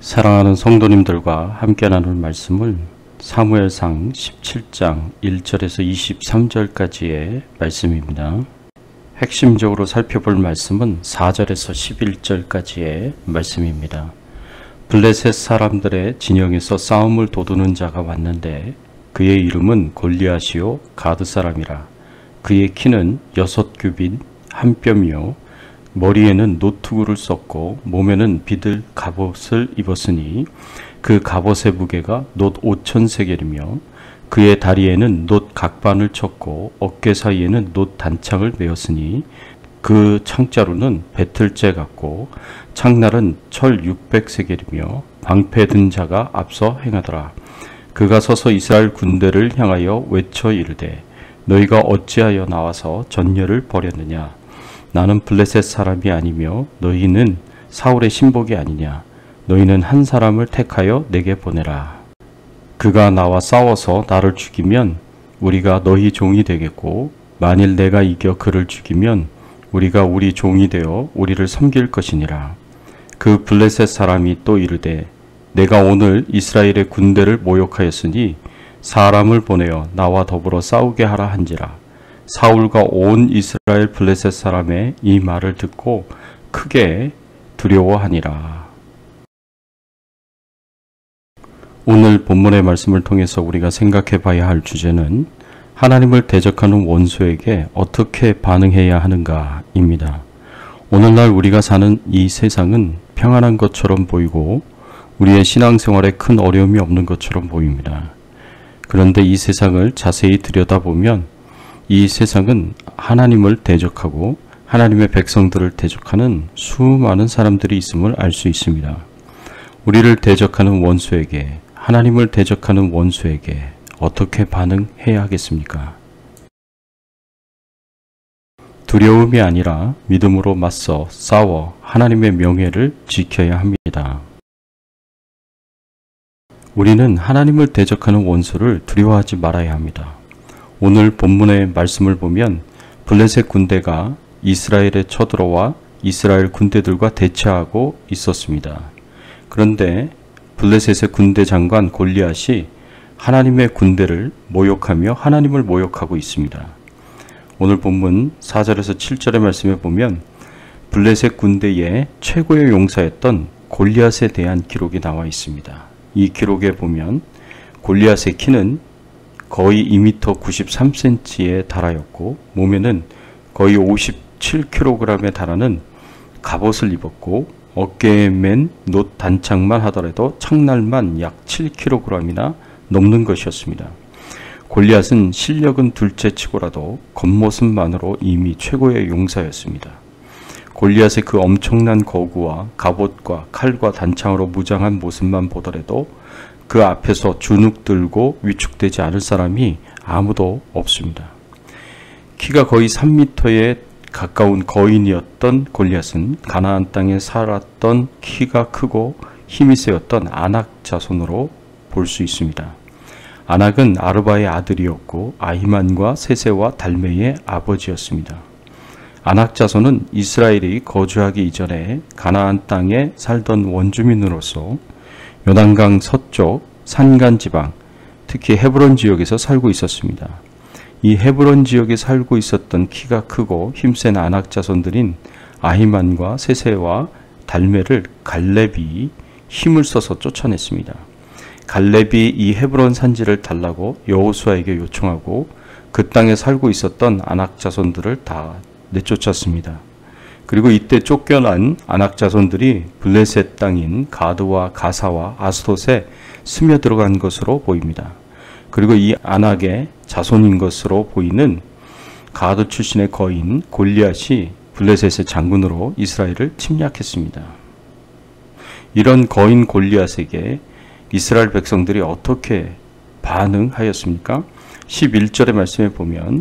사랑하는 성도님들과 함께 나눌 말씀을 사무엘상 17장 1절에서 23절까지의 말씀입니다. 핵심적으로 살펴볼 말씀은 4절에서 11절까지의 말씀입니다. 블레셋 사람들의 진영에서 싸움을 도두는 자가 왔는데 그의 이름은 골리앗이요 가드 사람이라. 그의 키는 6규빗 한 뼘이요 머리에는 노투구를 썼고 몸에는 비들 갑옷을 입었으니 그 갑옷의 무게가 놋 5,000세겔이며 그의 다리에는 놋 각반을 쳤고 어깨 사이에는 놋 단창을 메었으니 그 창자루는 배틀째 같고 창날은 철 600세겔이며 방패 든 자가 앞서 행하더라. 그가 서서 이스라엘 군대를 향하여 외쳐 이르되 너희가 어찌하여 나와서 전열을 벌였느냐. 나는 블레셋 사람이 아니며 너희는 사울의 신복이 아니냐. 너희는 한 사람을 택하여 내게 보내라. 그가 나와 싸워서 나를 죽이면 우리가 너희 종이 되겠고 만일 내가 이겨 그를 죽이면 우리가 우리 종이 되어 우리를 섬길 것이니라. 그 블레셋 사람이 또 이르되 내가 오늘 이스라엘의 군대를 모욕하였으니 사람을 보내어 나와 더불어 싸우게 하라 한지라. 사울과 온 이스라엘 블레셋 사람의 이 말을 듣고 크게 두려워하니라. 오늘 본문의 말씀을 통해서 우리가 생각해 봐야 할 주제는 하나님을 대적하는 원수에게 어떻게 반응해야 하는가입니다. 오늘날 우리가 사는 이 세상은 평안한 것처럼 보이고 우리의 신앙생활에 큰 어려움이 없는 것처럼 보입니다. 그런데 이 세상을 자세히 들여다보면 이 세상은 하나님을 대적하고 하나님의 백성들을 대적하는 수많은 사람들이 있음을 알 수 있습니다. 우리를 대적하는 원수에게, 하나님을 대적하는 원수에게 어떻게 반응해야 하겠습니까? 두려움이 아니라 믿음으로 맞서 싸워 하나님의 명예를 지켜야 합니다. 우리는 하나님을 대적하는 원수를 두려워하지 말아야 합니다. 오늘 본문의 말씀을 보면 블레셋 군대가 이스라엘에 쳐들어와 이스라엘 군대들과 대치하고 있었습니다. 그런데 블레셋의 군대 장관 골리앗이 하나님의 군대를 모욕하며 하나님을 모욕하고 있습니다. 오늘 본문 4절에서 7절의 말씀에 보면 블레셋 군대의 최고의 용사였던 골리앗에 대한 기록이 나와 있습니다. 이 기록에 보면 골리앗의 키는 거의 2m 93cm에 달하였고 몸에는 거의 57kg에 달하는 갑옷을 입었고 어깨에 맨 놋 단창만 하더라도 창날만 약 7kg이나 넘는 것이었습니다. 골리앗은 실력은 둘째치고라도 겉모습만으로 이미 최고의 용사였습니다. 골리앗의 그 엄청난 거구와 갑옷과 칼과 단창으로 무장한 모습만 보더라도 그 앞에서 주눅 들고 위축되지 않을 사람이 아무도 없습니다. 키가 거의 3m에 가까운 거인이었던 골리앗은 가나안 땅에 살았던 키가 크고 힘이 세었던 아낙 자손으로 볼 수 있습니다. 아낙은 아르바의 아들이었고 아히만과 세세와 달메의 아버지였습니다. 아낙 자손은 이스라엘이 거주하기 이전에 가나안 땅에 살던 원주민으로서 요단강 서쪽 산간 지방, 특히 헤브론 지역에서 살고 있었습니다. 이 헤브론 지역에 살고 있었던 키가 크고 힘센 아낙 자손들인 아히만과 세세와 달메를 갈렙이 힘을 써서 쫓아냈습니다. 갈렙이 이 헤브론 산지를 달라고 여호수아에게 요청하고 그 땅에 살고 있었던 아낙 자손들을 다 내쫓았습니다. 그리고 이때 쫓겨난 아낙 자손들이 블레셋 땅인 가드와 가사와 아스돗에 스며들어간 것으로 보입니다. 그리고 이 아낙의 자손인 것으로 보이는 가드 출신의 거인 골리앗이 블레셋의 장군으로 이스라엘을 침략했습니다. 이런 거인 골리앗에게 이스라엘 백성들이 어떻게 반응하였습니까? 11절의 말씀에 보면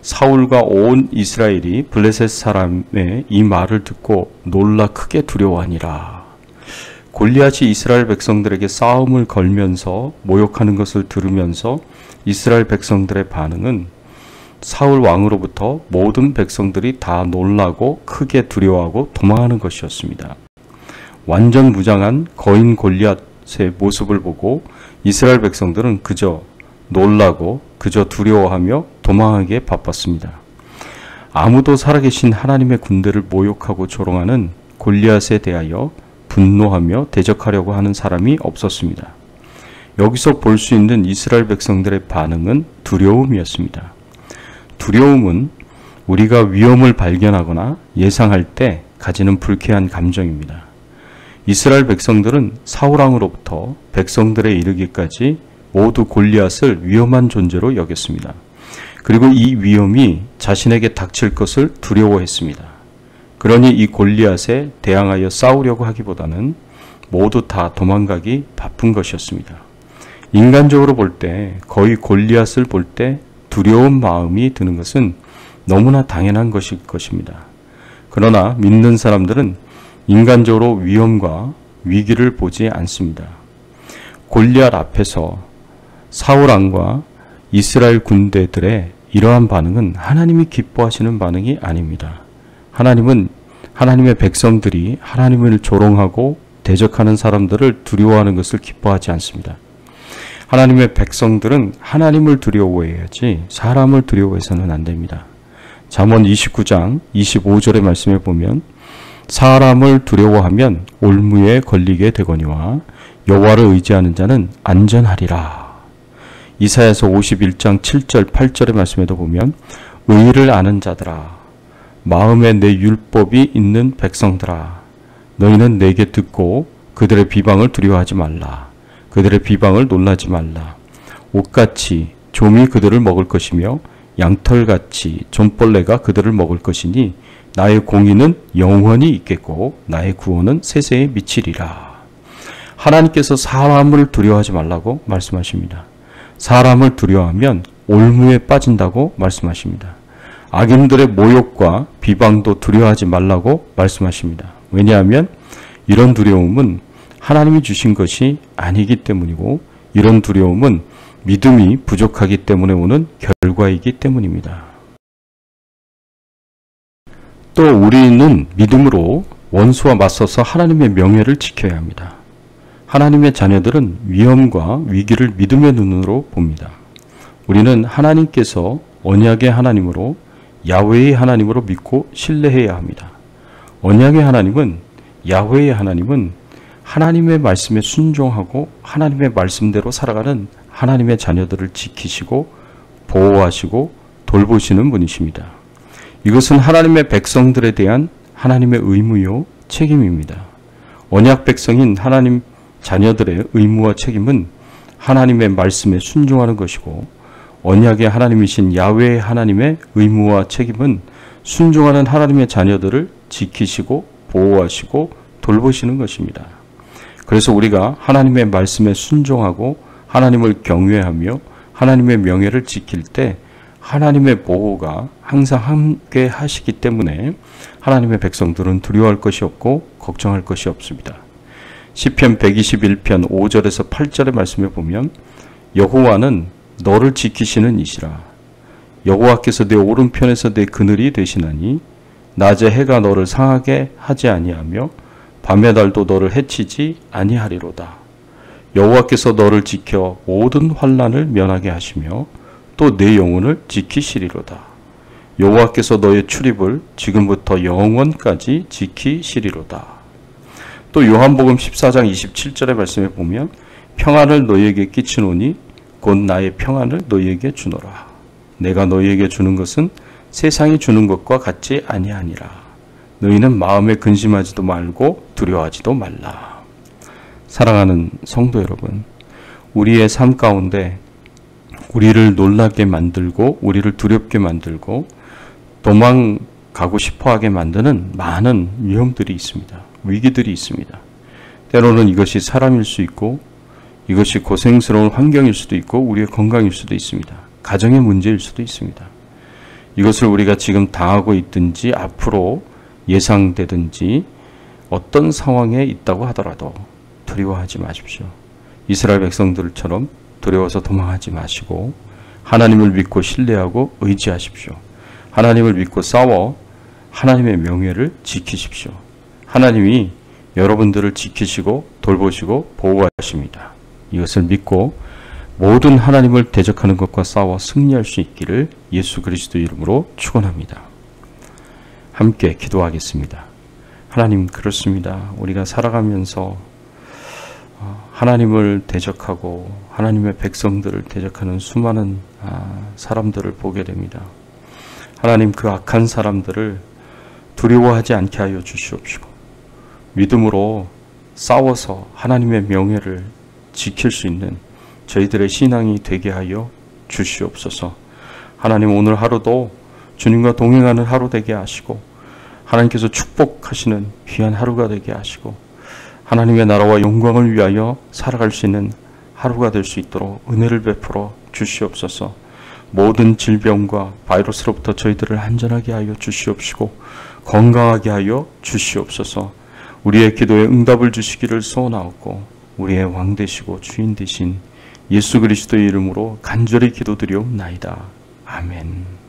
사울과 온 이스라엘이 블레셋 사람의 이 말을 듣고 놀라 크게 두려워하니라. 골리앗이 이스라엘 백성들에게 싸움을 걸면서 모욕하는 것을 들으면서 이스라엘 백성들의 반응은 사울 왕으로부터 모든 백성들이 다 놀라고 크게 두려워하고 도망하는 것이었습니다. 완전 무장한 거인 골리앗의 모습을 보고 이스라엘 백성들은 그저 놀라고 그저 두려워하며 도망하기에 바빴습니다. 아무도 살아계신 하나님의 군대를 모욕하고 조롱하는 골리앗에 대하여 분노하며 대적하려고 하는 사람이 없었습니다. 여기서 볼 수 있는 이스라엘 백성들의 반응은 두려움이었습니다. 두려움은 우리가 위험을 발견하거나 예상할 때 가지는 불쾌한 감정입니다. 이스라엘 백성들은 사울왕으로부터 백성들에 이르기까지 모두 골리앗을 위험한 존재로 여겼습니다. 그리고 이 위험이 자신에게 닥칠 것을 두려워했습니다. 그러니 이 골리앗에 대항하여 싸우려고 하기보다는 모두 다 도망가기 바쁜 것이었습니다. 인간적으로 볼 때 거의 골리앗을 볼 때 두려운 마음이 드는 것은 너무나 당연한 것일 것입니다. 그러나 믿는 사람들은 인간적으로 위험과 위기를 보지 않습니다. 골리앗 앞에서 사울왕과 이스라엘 군대들의 이러한 반응은 하나님이 기뻐하시는 반응이 아닙니다. 하나님은 하나님의 백성들이 하나님을 조롱하고 대적하는 사람들을 두려워하는 것을 기뻐하지 않습니다. 하나님의 백성들은 하나님을 두려워해야지 사람을 두려워해서는 안 됩니다. 잠언 29장 25절의 말씀에 보면 사람을 두려워하면 올무에 걸리게 되거니와 여호와를 의지하는 자는 안전하리라. 이사야서 51장 7절 8절의 말씀에도 보면 의를 아는 자들아 마음에 내 율법이 있는 백성들아 너희는 내게 듣고 그들의 비방을 두려워하지 말라. 그들의 비방을 놀라지 말라. 옷같이 좀이 그들을 먹을 것이며 양털같이 좀벌레가 그들을 먹을 것이니 나의 공의는 영원히 있겠고 나의 구원은 세세에 미치리라. 하나님께서 사람을 두려워하지 말라고 말씀하십니다. 사람을 두려워하면 올무에 빠진다고 말씀하십니다. 악인들의 모욕과 비방도 두려워하지 말라고 말씀하십니다. 왜냐하면 이런 두려움은 하나님이 주신 것이 아니기 때문이고 이런 두려움은 믿음이 부족하기 때문에 오는 결과이기 때문입니다. 또 우리는 믿음으로 원수와 맞서서 하나님의 명예를 지켜야 합니다. 하나님의 자녀들은 위험과 위기를 믿음의 눈으로 봅니다. 우리는 하나님께서 언약의 하나님으로 야훼의 하나님으로 믿고 신뢰해야 합니다. 언약의 하나님은 야훼의 하나님은 하나님의 말씀에 순종하고 하나님의 말씀대로 살아가는 하나님의 자녀들을 지키시고 보호하시고 돌보시는 분이십니다. 이것은 하나님의 백성들에 대한 하나님의 의무요 책임입니다. 언약 백성인 하나님 자녀들의 의무와 책임은 하나님의 말씀에 순종하는 것이고 언약의 하나님이신 야훼의 하나님의 의무와 책임은 순종하는 하나님의 자녀들을 지키시고 보호하시고 돌보시는 것입니다. 그래서 우리가 하나님의 말씀에 순종하고 하나님을 경외하며 하나님의 명예를 지킬 때 하나님의 보호가 항상 함께 하시기 때문에 하나님의 백성들은 두려워할 것이 없고 걱정할 것이 없습니다. 시편 121편 5절에서 8절의 말씀에 보면 여호와는 너를 지키시는 이시라. 여호와께서 내 오른편에서 내 그늘이 되시나니 낮에 해가 너를 상하게 하지 아니하며 밤의 달도 너를 해치지 아니하리로다. 여호와께서 너를 지켜 모든 환난을 면하게 하시며 또 내 영혼을 지키시리로다. 여호와께서 너의 출입을 지금부터 영원까지 지키시리로다. 또 요한복음 14장 27절의 말씀에 보면 평안을 너희에게 끼치노니 곧 나의 평안을 너희에게 주노라. 내가 너희에게 주는 것은 세상이 주는 것과 같지 아니하니라. 너희는 마음에 근심하지도 말고 두려워하지도 말라. 사랑하는 성도 여러분, 우리의 삶 가운데 우리를 놀라게 만들고 우리를 두렵게 만들고 도망가고 싶어하게 만드는 많은 위험들이 있습니다. 위기들이 있습니다. 때로는 이것이 사람일 수 있고 이것이 고생스러운 환경일 수도 있고 우리의 건강일 수도 있습니다. 가정의 문제일 수도 있습니다. 이것을 우리가 지금 당하고 있든지 앞으로 예상되든지 어떤 상황에 있다고 하더라도 두려워하지 마십시오. 이스라엘 백성들처럼 두려워서 도망하지 마시고 하나님을 믿고 신뢰하고 의지하십시오. 하나님을 믿고 싸워 하나님의 명예를 지키십시오. 하나님이 여러분들을 지키시고 돌보시고 보호하십니다. 이것을 믿고 모든 하나님을 대적하는 것과 싸워 승리할 수 있기를 예수 그리스도 이름으로 축원합니다. 함께 기도하겠습니다. 하나님, 그렇습니다. 우리가 살아가면서 하나님을 대적하고 하나님의 백성들을 대적하는 수많은 사람들을 보게 됩니다. 하나님, 그 악한 사람들을 두려워하지 않게 하여 주시옵시고 믿음으로 싸워서 하나님의 명예를 지킬 수 있는 저희들의 신앙이 되게 하여 주시옵소서. 하나님, 오늘 하루도 주님과 동행하는 하루 되게 하시고 하나님께서 축복하시는 귀한 하루가 되게 하시고 하나님의 나라와 영광을 위하여 살아갈 수 있는 하루가 될 수 있도록 은혜를 베풀어 주시옵소서. 모든 질병과 바이러스로부터 저희들을 안전하게 하여 주시옵시고 건강하게 하여 주시옵소서. 우리의 기도에 응답을 주시기를 소원하옵고 우리의 왕 되시고 주인 되신 예수 그리스도의 이름으로 간절히 기도드리옵나이다. 아멘.